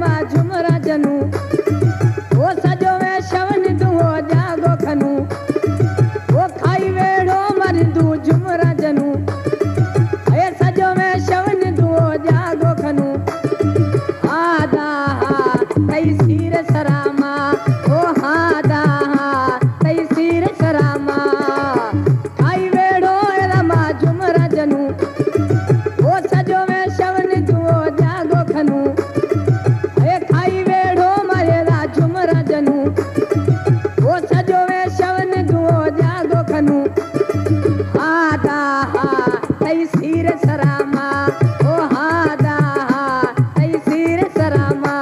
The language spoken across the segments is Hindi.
मां झुमरा जनू वो सजो में शवन दुओ जागो खनू वो खाई वेड़ो मरदू झुमरा जनू ए सजो में शवन दुओ जागो खनू आदा तई सिर सरामा ओ हादा तई सिर सरामा खाई वेड़ो एला मां झुमरा जनू वो सजो में शवन दुओ जागो खनू ए खाई वेड़ो मरेला झुमरा जनू वो सजो में शवन दुओ जागो खनू आदा तई सिर सरामा ओ हादा तई सिर सरामा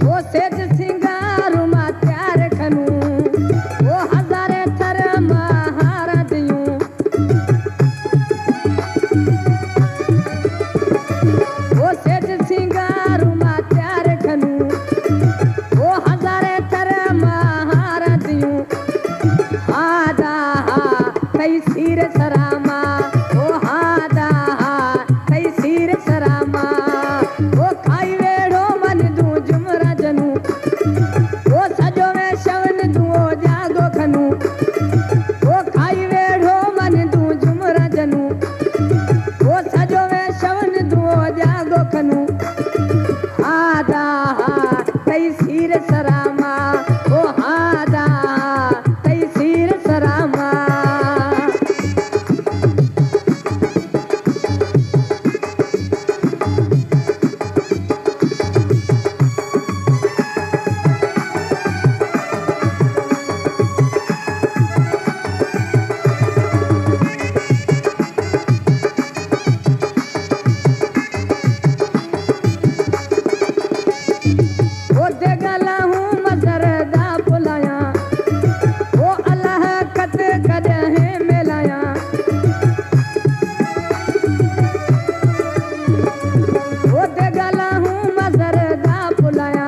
वो सेठ सिंगारू मा त्यार खनू वो हजारे थर महारा दियूं वो सेठ सिंगारू मा त्यार खनू वो हजारे थर महारा दियूं आदा कई सिर सरामा ओ हादा कई सिर सरामा वो खाई वेड़ो मन दू झुमरा जनू वो सजो में शवन दुओ जागो खनू वो खाई वेड़ो मन दू झुमरा जनू वो सजो में शवन दुओ जागो खनू आदा कई सिर सरामा ओ हादा कई सिर सरामा वो देगला हूँ मजरदा बुलाया वो अल्लाह कत कदे मिलाया वो देगला हूँ मजरदा बुलाया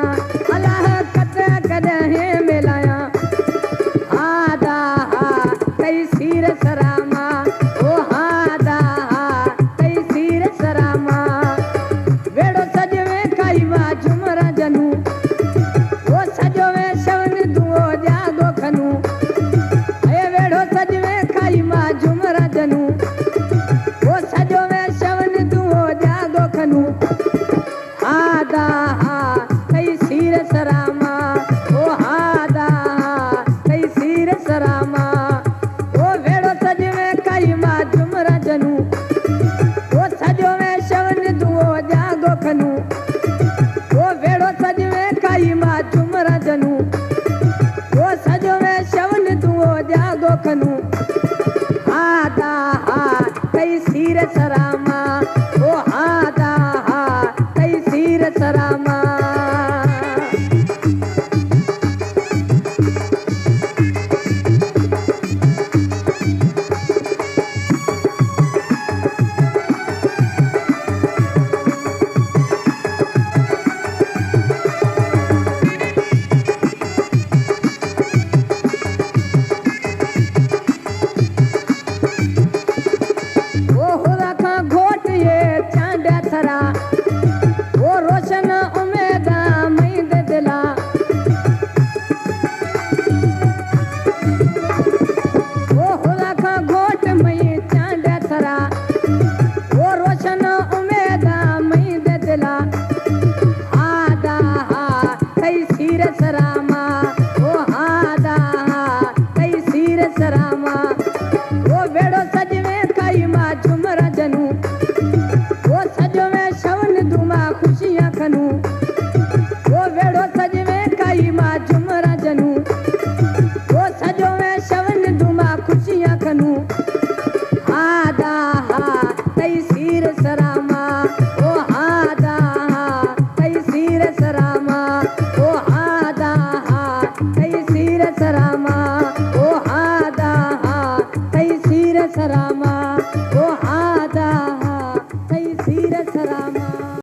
अल्लाह कत कदे मिलाया आदा कई सिर सरामा ओ हादा कई सिर सरामा वेड़ो सजवे खाई मां झुमरा जनू वो सजो में शवन दुओ जागो खनू ए वेड़ो सजवे खाई मां झुमरा जनू वो सजो में शवन दुओ जागो खनू आदा कई सिर सरामा ओ हादा कई सिर सरामा वो वेड़ो सजवे खाई मां झुमरा जनू वो सजो में शवन दुओ जागो खनू वो वेड़ो सजवे खाई मां झुमरा जनू वो सजो में शवन दुओ जागो खनू